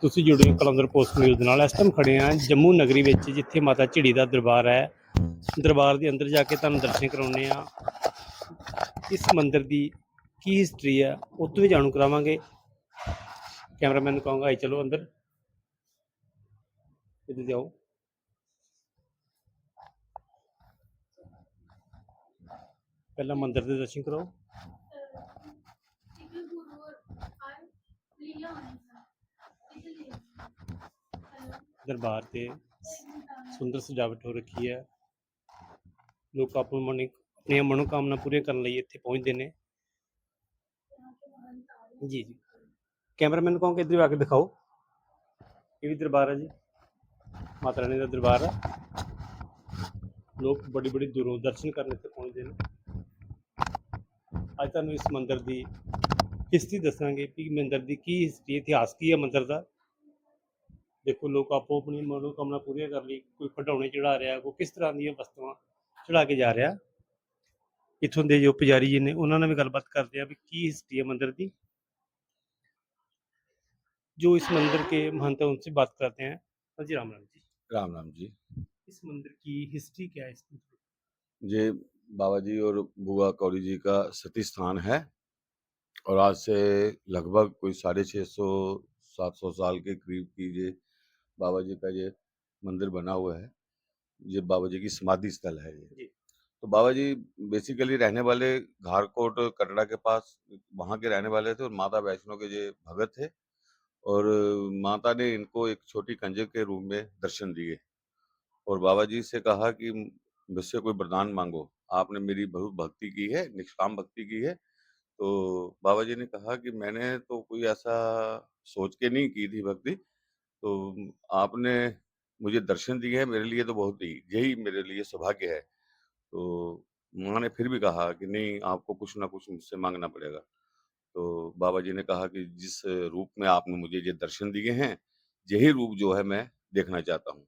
ਤੁਸੀਂ ਜੁੜੇ ਹੋ ਕਲੰਦਰ ਪੋਸਟ ਨਿਊਜ਼ ਦੇ ਨਾਲ। ਇਸ ਟਾਈਮ ਖੜੇ ਹਾਂ ਜੰਮੂ ਨਗਰੀ ਵਿੱਚ, ਜਿੱਥੇ ਮਾਤਾ ਝਿੜੀ ਦਾ ਦਰਬਾਰ ਹੈ। ਦਰਬਾਰ ਦੇ ਅੰਦਰ ਜਾ ਕੇ ਤੁਹਾਨੂੰ ਦਰਸ਼ਨ ਕਰਾਉਂਦੇ ਆ। ਇਸ ਮੰਦਿਰ ਦੀ ਕੀ ਹਿਸਟਰੀ ਹੈ ਉਹ ਤੋਂ ਵੀ ਜਾਣੂ ਕਰਾਵਾਂਗੇ। ਕੈਮਰਾਮੈਨ ਨੂੰ ਕਹਾਂਗਾ ਆਈ ਚਲੋ ਅੰਦਰ, ਇੱਧਰ ਜਾਓ। ਪਹਿਲਾਂ ਮੰਦਿਰ ਦੇ ਦਰਸ਼ਨ ਕਰਾਓ। दरबार से सुंदर सजावट हो रखी है। लोग अपनी मनोकामना पूरी करने लिए इत्थे पहुंचते हैं। जी जी, कैमरामैन को इधर आके दिखाओ। ये भी दरबार है जी, माता रानी का दरबार है। लोग बड़ी बड़ी दूरों दर्शन करने इत्थे पहुंचते हैं। अज तुहानूं इस मंदिर की हिस्ट्री दसांगे कि मंदिर की हिस्ट्री, इतिहास की है मंदिर का। देखो, लोग आपो अपनी मनोकामना पूरी कर ली। कोई खिडौने चढ़ा रहा, कोई किस तरह दी वस्तुआं चढ़ा के जा रहा। इत्थों के जो पुजारी जी ने उन्होंने भी गलबात करते हैं भी की हिस्ट्री है मंदिर की। जो इस मंदिर के महंत है उनसे बात करते हैं। हाँ जी, राम राम जी। राम राम जी। इस मंदिर की हिस्ट्री क्या है? इस ये बाबा जी और बुआ कौड़ी जी का सती स्थान है और आज से लगभग कोई 650-700 साल के करीब की ये बाबा जी का ये मंदिर बना हुआ है। ये बाबा जी की समाधि स्थल है ये। तो बाबा जी बेसिकली रहने वाले घारकोट कटरा के पास वहाँ के रहने वाले थे और माता वैष्णो के ये भगत थे और माता ने इनको एक छोटी कंजक के रूप में दर्शन दिए और बाबा जी से कहा कि मुझसे कोई वरदान मांगो, आपने मेरी बहुत भक्ति की है, निष्काम भक्ति की है। तो बाबा जी ने कहा कि मैंने तो कोई ऐसा सोच के नहीं की थी भक्ति, तो आपने मुझे दर्शन दिए हैं, मेरे लिए तो बहुत ही यही मेरे लिए सौभाग्य है। तो माँ ने फिर भी कहा कि नहीं, आपको कुछ ना कुछ मुझसे मांगना पड़ेगा। तो बाबा जी ने कहा कि जिस रूप में आपने मुझे ये दर्शन दिए हैं, यही रूप जो है मैं देखना चाहता हूँ।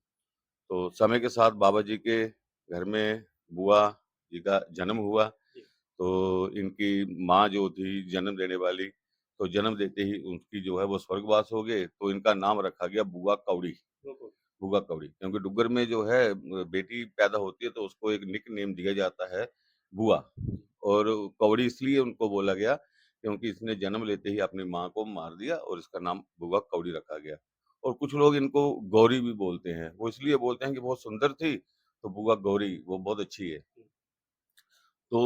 तो समय के साथ बाबा जी के घर में बुआ जी का जन्म हुआ। तो इनकी माँ जो थी जन्म देने वाली, तो जन्म देते ही उनकी जो है वो स्वर्गवास हो गए, तो इनका नाम रखा गया बुआ कौड़ी। बुआ कौड़ी, क्योंकि डुग्गर में जो है बेटी पैदा होती है तो उसको एक निक नेम दिया जाता है बुआ, और कौड़ी इसलिए उनको बोला गया क्योंकि इसने जन्म लेते ही अपनी माँ को मार दिया और इसका नाम बुआ कौड़ी रखा गया। और कुछ लोग इनको गौरी भी बोलते हैं, वो इसलिए बोलते हैं कि बहुत सुंदर थी, तो बुआ गौरी वो बहुत अच्छी है। तो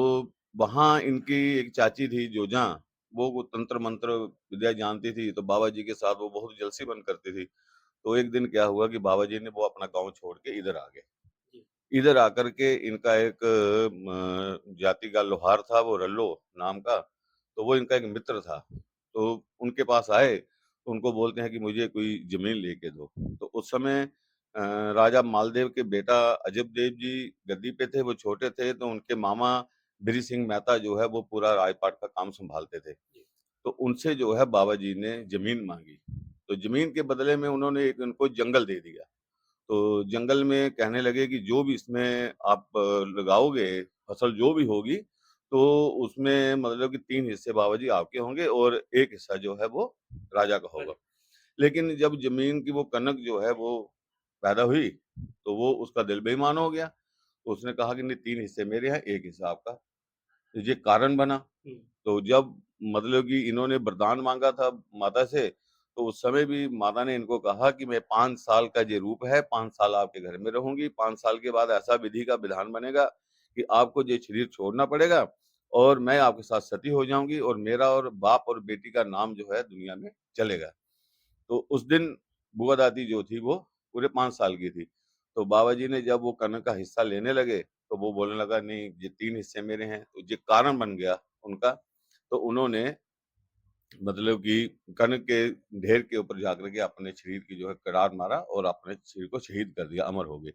वहाँ इनकी एक चाची थी जोजा, वो तंत्र मंत्र विद्या जानती थी, तो बाबा जी के साथ वो बहुत जलसी बन करती थी। तो एक दिन क्या हुआ कि बाबा जी ने वो अपना गाँव छोड़ के इधर आ गए। इधर आकर के इनका एक जाति का लोहार था, वो रल्लो नाम का, तो वो इनका एक मित्र था। तो उनके पास आए, तो उनको बोलते हैं कि मुझे कोई ज़मीन लेके दो। तो उस समय राजा मालदेव के बेटा अजब देव जी गद्दी पे थे, वो छोटे थे, तो उनके मामा बिरी सिंह मेहता जो है वो पूरा राजपाट का काम सँभालते थे। तो उनसे जो है बाबा जी ने ज़मीन माँगी, तो ज़मीन के बदले में उन्होंने एक उनको जंगल दे दिया। तो जंगल में कहने लगे कि जो भी इसमें आप लगाओगे, फसल जो भी होगी, तो उसमें मतलब कि 3 हिस्से बाबा जी आपके होंगे और 1 हिस्सा जो है वो राजा का होगा। लेकिन जब ज़मीन की वो कनक जो है वो पैदा हुई, तो वो उसका दिल बेईमान हो गया। तो उसने कहा कि नहीं, 3 हिस्से मेरे हैं, 1 हिस्सा आपका। तो ये कारण बना। तो जब मतलब कि इन्होंने वरदान माँगा था माता से, तो उस समय भी माता ने इनको कहा कि मैं 5 साल का ये रूप है, 5 साल आपके घर में रहूँगी, 5 साल के बाद ऐसा विधि का विधान बनेगा कि आपको ये शरीर छोड़ना पड़ेगा और मैं आपके साथ सती हो जाऊँगी और मेरा और बाप और बेटी का नाम जो है दुनिया में चलेगा। तो उस दिन बुआ दादी जो थी वो पूरे 5 साल की थी। तो बाबा जी ने जब वो कनक का हिस्सा लेने लगे, तो वो बोलने लगा नहीं, ये 3 हिस्से मेरे हैं, तो ये कारण बन गया उनका। तो उन्होंने मतलब कि कनक के ढेर के ऊपर जाकर के अपने शरीर की जो है करार मारा और अपने शरीर को शहीद कर दिया, अमर हो गए।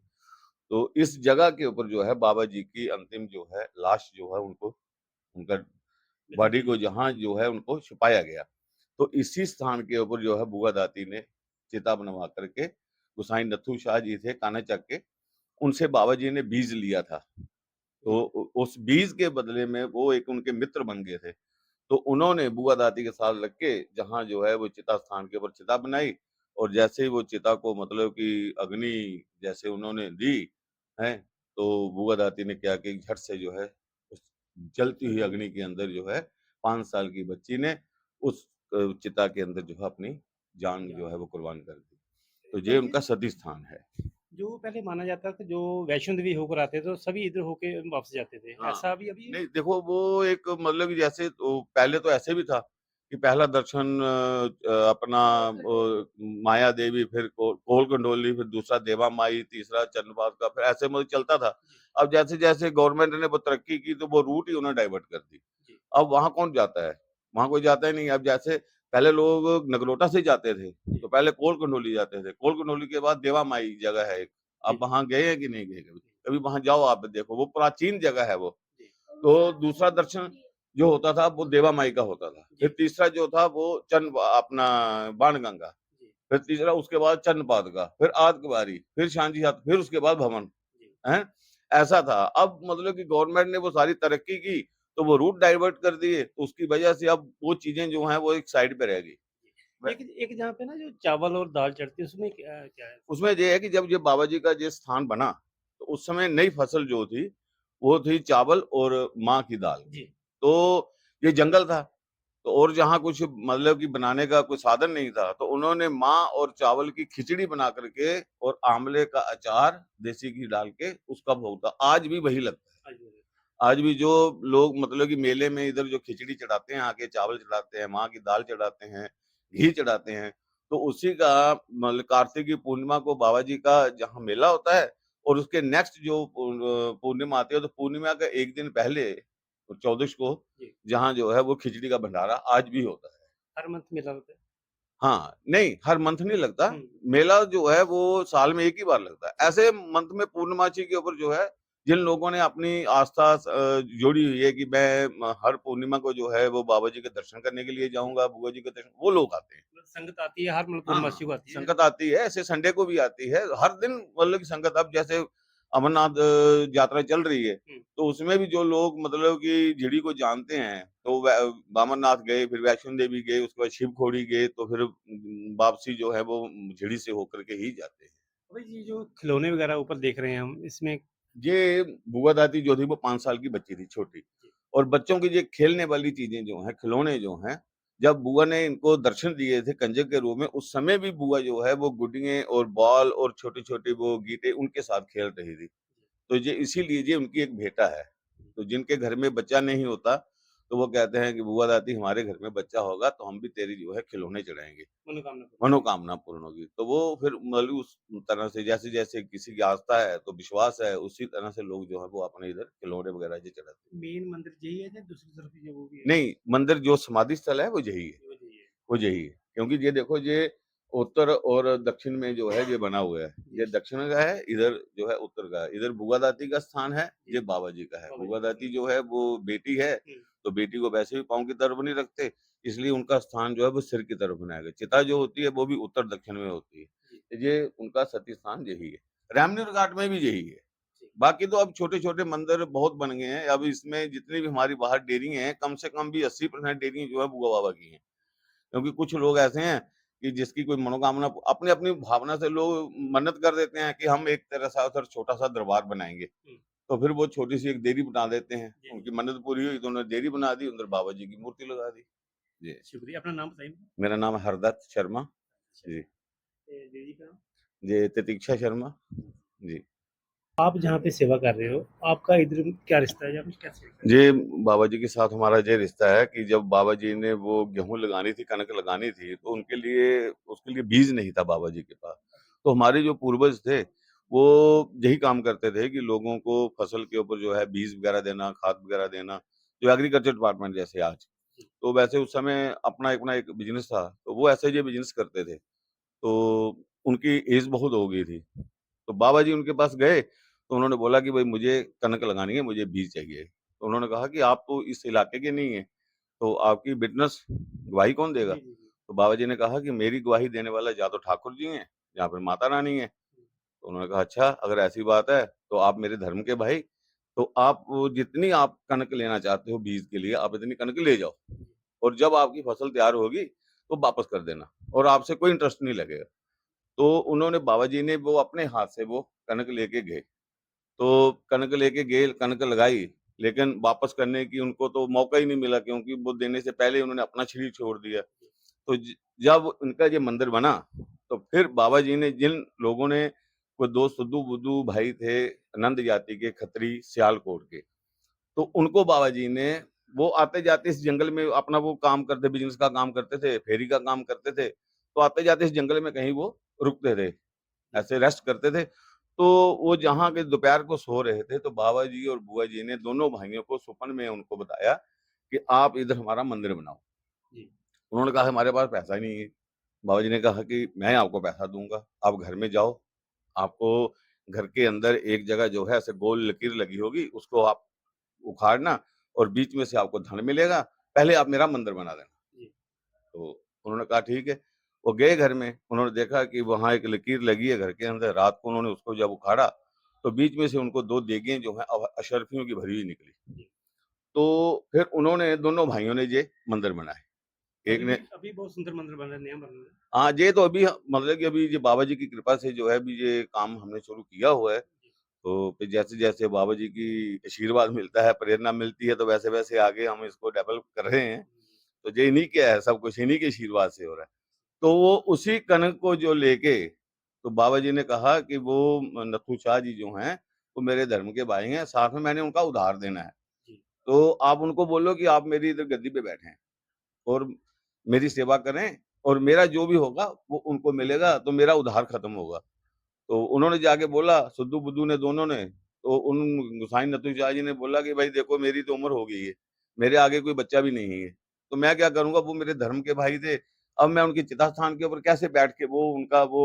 तो इस जगह के ऊपर जो है बाबा जी की अंतिम जो है लाश जो है उनको, उनका बॉडी को जहाँ जो है उनको छुपाया गया। तो इसी स्थान के ऊपर जो है बुआ दाती ने चिता बनवा करके, गोसाई नत्थू शाह जी थे कानाचक के, उनसे बाबा जी ने बीज लिया था। तो उस बीज के बदले में वो एक उनके मित्र बन गए थे। तो उन्होंने बुआ दाती के साथ लग के जहाँ जो है वो चिता स्थान के ऊपर चिता बनाई, और जैसे ही वो चिता को मतलब कि अग्नि जैसे उन्होंने दी है, तो बुआ दाती ने क्या कि झट से जो है उस जलती हुई अग्नि के अंदर जो है 5 साल की बच्ची ने उस चिता के अंदर जो है अपनी जान जो है वो कुर्बान कर दी। तो ये तो उनका ये सती स्थान है। जो पहले माना जाता था, जो वैष्णो देवी होकर आते थे, तो सभी इधर होके वापस जाते थे। हाँ, ऐसा अभी-अभी है? नहीं देखो वो एक मतलब कि जैसे तो पहले तो ऐसे भी था कि पहला दर्शन अपना माया देवी, फिर कोल कंडोली, फिर दूसरा देवा माई, तीसरा चंद्रभागा का, फिर ऐसे मतलब चलता था। जी, अब जैसे-जैसे गवर्नमेंट ने वो तरक्की की तो वो रूट ही उन्होंने डाइवर्ट कर दी। जी, अब वहाँ कौन जाता है? वहाँ कोई जाता ही नहीं है। अब जैसे पहले लोग नगरोटा से जाते थे, जी, तो पहले कोल कंडोली जाते थे। कोल कंडोली के बाद देवा माई जगह है एक। जी, आप वहाँ गए हैं कि नहीं गए कभी? जी, कभी वहाँ जाओ आप देखो, वो प्राचीन जगह है वो। जी, तो दूसरा दर्शन जो होता था वो देवा माई का होता था। फिर जी, तीसरा जो था वो अपना बाणगंगा, जी, फिर तीसरा उसके बाद चंद्रपाद का, फिर आदकबारी, फिर सांझी हाथ, फिर उसके बाद भवन, जी, हैं? ऐसा था। अब मतलब कि गवर्नमेंट ने वो सारी तरक्की की, तो वो रूट डाइवर्ट कर दिए, तो उसकी वजह से अब वो चीज़ें जो हैं वो एक साइड पे रह गई। व एक एक जहाँ पे ना जो चावल और दाल चढ़ती है, उसमें क्या क्या है? उसमें ये है कि जब ये बाबा जी का ये स्थान बना, तो उस समय नई फसल जो थी, वो थी चावल और माँ की दाल। जी, तो ये जंगल था, तो और जहाँ कुछ मतलब कि बनाने का कोई साधन नहीं था, तो उन्होंने माँ और चावल की खिचड़ी बना कर के और आमले का अचार देसी घी डाल के उसका भोग था। आज भी वही लगता है। आज भी आज भी जो लोग मतलब कि मेले में इधर जो खिचड़ी चढ़ाते हैं, आके चावल चढ़ाते हैं, माँ की दाल चढ़ाते हैं, घी चढ़ाते हैं, तो उसी का मतलब कार्तिक की पूर्णिमा को बाबा जी का जहाँ मेला होता है और उसके नेक्स्ट जो पूर्णिमा आती है, तो पूर्णिमा का 1 दिन पहले, 14 को, जी, जहाँ जो है वो खिचड़ी का भंडारा आज भी होता है। हर मंथ मेला होता है। हाँ, नहीं हर मंथ नहीं लगता, हुँ, मेला जो है वो साल में 1 ही बार लगता है। जी, ऐसे मंथ में पूर्णमासी के ऊपर जो है, जिन लोगों ने अपनी आस्था जोड़ी हुई है कि मैं हर पूर्णिमा को जो है वो बाबा जी के दर्शन करने के लिए जी, जाऊँगा, बुआ जी के दर्शन, वो लोग आते हैं। मतलब संगत आती है, हर मतलब हाँ, पूर्णमासी को आती है। संगत आती है, ऐसे संडे को भी आती है, हर दिन मतलब कि संगत। अब जैसे अमरनाथ यात्रा चल रही है, हुँ, तो उसमें भी जो लोग मतलब कि झिड़ी को जानते हैं, तो अमरनाथ गए, फिर वैष्णो देवी गए, उसके बाद शिवखोड़ी गए, तो फिर वापसी जो है वो झिड़ी से होकर के ही जाते हैं। भाई ये जो खिलौने वगैरह ऊपर देख रहे हैं हम, इसमें ये बुआ दादी जो थी वो 5 साल की बच्ची थी, छोटी। जी, और बच्चों की ये खेलने वाली चीज़ें जो हैं, खिलौने जो हैं, जब बुआ ने इनको दर्शन दिए थे कंजक के रूप में, उस समय भी बुआ जो है वो गुड्डियाँ और बॉल और छोटी-छोटी वो गीटे उनके साथ खेल रही थी। तो ये इसीलिए ये उनकी एक भेंटा है। जी, तो जिनके घर में बच्चा नहीं होता, तो वो कहते हैं कि बुआ दादी हमारे घर में बच्चा होगा तो हम भी तेरी जो है खिलौने चढ़ाएँगे। मनोकामना पूरी होगी। मनोकामना पूर्ण होगी। तो वो फिर मतलब उस तरह से जैसे-जैसे किसी की आस्था है, तो विश्वास है, उसी तरह से लोग जो है वो अपने इधर खिलौने वगैरह ये चढ़ाते हैं। मेन मंदिर यही है या दूसरी तरफ भी जो वो भी है? नहीं, मंदिर जो समाधि स्थल है वो यही है, वो यही है। वो यही है। क्योंकि ये देखो ये उत्तर और दक्षिण में जो है ये बना हुआ है। जी, ये दक्षिण का है, इधर जो है उत्तर का है। इधर बुआ दाती का स्थान है, जी, ये बाबा जी का है। बाबा जी बुआ का दाती स्थान जो है वो बेटी है, है। हुँ, तो बेटी को वैसे भी पाँव की तरफ नहीं रखते, इसलिए उनका स्थान जो है वो सिर की तरफ बनाया गया। चिता जो होती है वो भी उत्तर दक्षिण में होती है। जी, ये उनका सती स्थान यही है। रामनीर घाट में भी यही है। जी, बाकी तो अब छोटे-छोटे मंदिर बहुत बन गए हैं। अब इसमें जितनी भी हमारी बाहर डेयरी हैं, कम से कम भी 80% डेयरी जो है बुआ बाबा की हैं। क्योंकि कुछ लोग ऐसे हैं कि जिसकी कोई मनोकामना अपनी-अपनी भावना से लोग मन्नत कर देते हैं कि हम एक तरह सा उधर छोटा-सा दरबार बनाएँगे। हुँ, तो फिर वो छोटी-सी एक देरी बना देते हैं। जी, जी। उनकी मन्नत पूरी हुई तो उन्होंने देरी बना दी, अंदर बाबा जी की मूर्ति लगा दी। जी, शुक्रिया, अपना नाम बताइए? मेरा नाम है हरदत्त शर्मा। अच्छा, जी, दीदी का नाम? जी तितीक्षा शर्मा। जी। आप जहाँ पे सेवा कर रहे हो, आपका इधर क्या रिश्ता है या फिर कैसे? जी, बाबा जी के साथ हमारा ये रिश्ता है कि जब बाबा जी ने वो गेहूँ लगानी थी, कनक लगानी थी, तो उनके लिए उसके लिए बीज नहीं था बाबा जी के पास। तो हमारे जो पूर्वज थे, वो यही काम करते थे कि लोगों को फसल के ऊपर जो है बीज वगैरह देना, खाद वगैरह देना, जो एग्रीकल्चर डिपार्टमेंट जैसे आज। जी, तो वैसे उस समय अपना एक बिज़नेस था, तो वो ऐसे ही बिज़नेस करते थे। तो उनकी एज बहुत हो गई थी। तो बाबा जी उनके पास गए, तो उन्होंने बोला कि भई मुझे कनक लगानी है, मुझे बीज चाहिए। तो उन्होंने कहा कि आप तो इस इलाके के नहीं हैं, तो आपकी विटनेस गवाही कौन देगा? जी, जी, जी। तो बाबा जी ने कहा कि मेरी गवाही देने वाला या तो ठाकुर जी हैं या फिर माता रानी हैं। हुँ, तो उन्होंने कहा अच्छा अगर ऐसी बात है, तो आप मेरे धर्म के भाई, तो आप वो जितनी आप कनक लेना चाहते हो बीज के लिए, आप इतनी कनक ले जाओ जी, और जब आपकी फसल तैयार होगी, तो वापस कर देना और आपसे कोई इंटरेस्ट नहीं लगेगा। तो उन्होंने बाबा जी ने वो अपने हाथ से वो कनक लेके गए। तो कनक लेके गए, कनक लगाई, लेकिन वापस करने की उनको तो मौका ही नहीं मिला, क्योंकि वो देने से पहले उन्होंने अपना शरीर छोड़ दिया। तो जब उनका ये मंदिर बना, तो फिर बाबा जी ने जिन लोगों ने, वो दो सुद्धू बुद्धू भाई थे, नंद जाति के खत्री सियालकोट के, तो उनको बाबा जी ने, वो आते जाते इस जंगल में अपना वो काम करते, बिजनेस का काम करते थे, फेरी का काम करते थे, तो आते जाते इस जंगल में कहीं वो रुकते थे, जी, ऐसे रेस्ट करते थे। तो वो जहाँ के दोपहर को सो रहे थे, तो बाबा जी और बुआ जी ने दोनों भाइयों को सपन में उनको बताया कि आप इधर हमारा मंदिर बनाओ। जी, उन्होंने कहा हमारे पास पैसा ही नहीं है। बाबा जी ने कहा कि मैं आपको पैसा दूँगा, आप घर में जाओ, आपको घर के अंदर एक जगह जो है ऐसे गोल लकीर लगी होगी, उसको आप उखाड़ना और बीच में से आपको धन मिलेगा, पहले आप मेरा मंदिर बना देना। जी, तो उन्होंने कहा ठीक है। वो गए घर में, उन्होंने देखा कि वहाँ एक लकीर लगी है घर के अंदर, रात को उन्होंने उसको जब उखाड़ा, तो बीच में से उनको 2 देगें जो हैं अशर्फियों की भरी हुई निकली। जी। तो फिर उन्होंने दोनों भाइयों ने ये मंदिर बनाए। एक ने, अभी बहुत सुंदर मंदिर बन रहा है, नया बन रहा है। हाँ, ये तो अभी मतलब कि अभी ये बाबा जी की कृपा से जो है अभी ये काम हमने शुरू किया हुआ है। जी, तो फिर जैसे-जैसे बाबा जी की आशीर्वाद मिलता है, प्रेरणा मिलती है, तो वैसे-वैसे आगे हम इसको डेवलप कर रहे हैं। जी, तो ये इन्हीं के है, सब कुछ इन्हीं के आशीर्वाद से हो रहा है। तो वो उसी कनक को जो लेके, तो बाबा जी ने कहा कि वो नथु शाह जी जो हैं, वो मेरे धर्म के भाई हैं, साथ में मैंने उनका उधार देना है। जी, तो आप उनको बोलो कि आप मेरी इधर गद्दी पे बैठें और मेरी सेवा करें, और मेरा जो भी होगा वो उनको मिलेगा, तो मेरा उधार खत्म होगा। तो उन्होंने जाके बोला, सुद्दू-बुद्दू ने दोनों ने, तो उन गोसाई नथु शाह जी ने बोला कि भाई देखो मेरी तो उम्र हो गई है, मेरे आगे कोई बच्चा भी नहीं है, तो मैं क्या करूँगा? वो मेरे धर्म के भाई थे, अब मैं उनकी चिता स्थान के ऊपर कैसे बैठ के वो उनका वो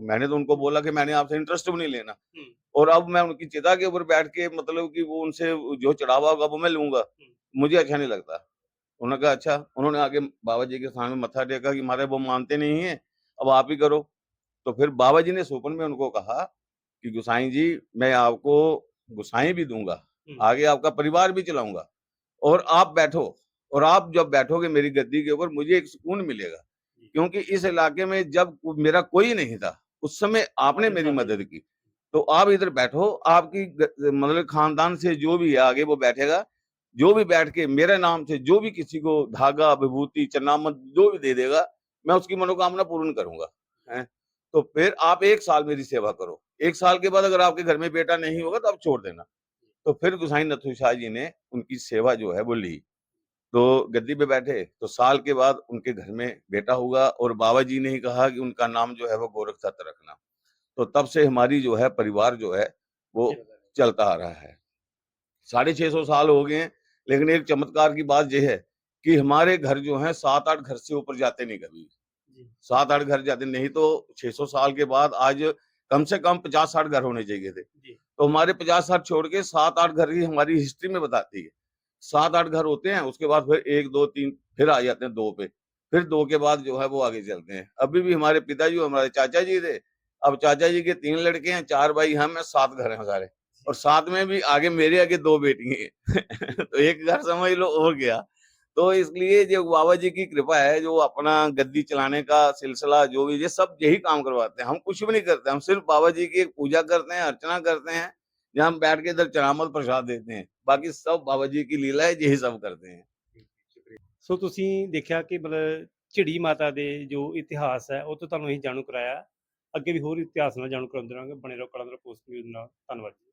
मैंने तो उनको बोला कि मैंने आपसे इंटरेस्ट भी नहीं लेना, हुँ, और अब मैं उनकी चिता के ऊपर बैठ के मतलब कि वो उनसे जो चढ़ावा होगा वो मैं लूँगा, हुँ, मुझे अच्छा नहीं लगता। उन्होंने कहा अच्छा, उन्होंने आके बाबा जी के सामने मत्था टेका कि महाराज वो मानते नहीं हैं, अब आप ही करो। तो फिर बाबा जी ने स्वप्न में उनको कहा कि गोसाईं जी, मैं आपको गोसाईं भी दूँगा, हुँ, आगे आपका परिवार भी चलाऊँगा, और आप बैठो, और आप जब बैठोगे मेरी गद्दी के ऊपर मुझे एक सुकून मिलेगा। जी। क्योंकि इस इलाके में जब मेरा कोई नहीं था, उस समय आपने आपने मेरी साथ दिया। मदद की। तो आप इधर बैठो, आपकी मतलब खानदान से जो भी है आगे वो बैठेगा, जो भी बैठ के मेरे नाम से जो भी किसी को धागा, विभूति, चरनामत जो भी दे देगा, मैं उसकी मनोकामना पूर्ण करूँगा, हैं? तो फिर आप 1 साल मेरी सेवा करो। 1 साल के बाद अगर आपके घर में बेटा नहीं होगा तो आप छोड़ देना। तो फिर गोसाई नथु शाह जी ने उनकी सेवा जो है वो ली। तो गद्दी पे बैठे, तो साल के बाद उनके घर में बेटा हुआ, और बाबा जी ने ही कहा कि उनका नाम जो है वो गोरखदत्त रखना। तो तब से हमारी जो है परिवार जो है वो सेवा कर रहे हैं। चलता आ रहा है। 650 साल हो गए हैं, लेकिन एक चमत्कार की बात ये है कि हमारे घर जो हैं 7-8 घर से ऊपर जाते नहीं कभी। जी, 7-8 घर जाते नहीं, तो 600 साल के बाद आज कम से कम 50-60 घर होने चाहिए थे। जी, तो हमारे 50-60 छोड़ के 7-8 घर ही हमारी हिस्ट्री में बताती है। 7-8 घर होते हैं, उसके बाद फिर 1, 2, 3 फिर आ जाते हैं 2 पे। फिर 2 के बाद जो है वो आगे चलते हैं। अभी भी हमारे पिताजी और हमारे चाचा जी थे। अब चाचा जी के 3 लड़के हैं, 4 भाई हम हैं, 7 घर हैं सारे। और जी, साथ में भी आगे मेरे आगे 2 बेटी हैं। जी, तो एक घर समझ लो और गया। तो इसलिए जो बाबा जी की कृपा है, जो अपना गद्दी चलाने का सिलसिला जो भी ये सब यही काम करवाते हैं। हम कुछ भी नहीं करते, हम सिर्फ़ बाबा जी की एक पूजा करते हैं, अर्चना करते हैं, जहाँ हम बैठ के इधर चढ़ामत प्रसाद देते हैं। बाकी सब बाबा जी की लीला है, यही सब करते हैं। जी, शुक्रिया। सो ਤੁਸੀਂ ਦੇਖਿਆ ਕਿ ਮਤਲਬ ਝਿੜੀ ਮਾਤਾ ਦੇ ਜੋ ਇਤਿਹਾਸ ਹੈ, ਉਹ ਤੋਂ ਤੁਹਾਨੂੰ ਅਸੀਂ ਜਾਣੂ ਕਰਾਇਆ। ਅੱਗੇ ਵੀ ਹੋਰ ਇਤਿਹਾਸ ਨਾਲ ਜਾਣੂ ਕਰਾਉਂਦੇ ਰਹਾਂਗੇ। ਬਣੇ ਰਹੋ ਕਲਾਂ ਦੇ ਪੋਸਟ ਨਿਊਜ਼ ਨਾਲ। ਧੰਨਵਾਦ ਜੀ।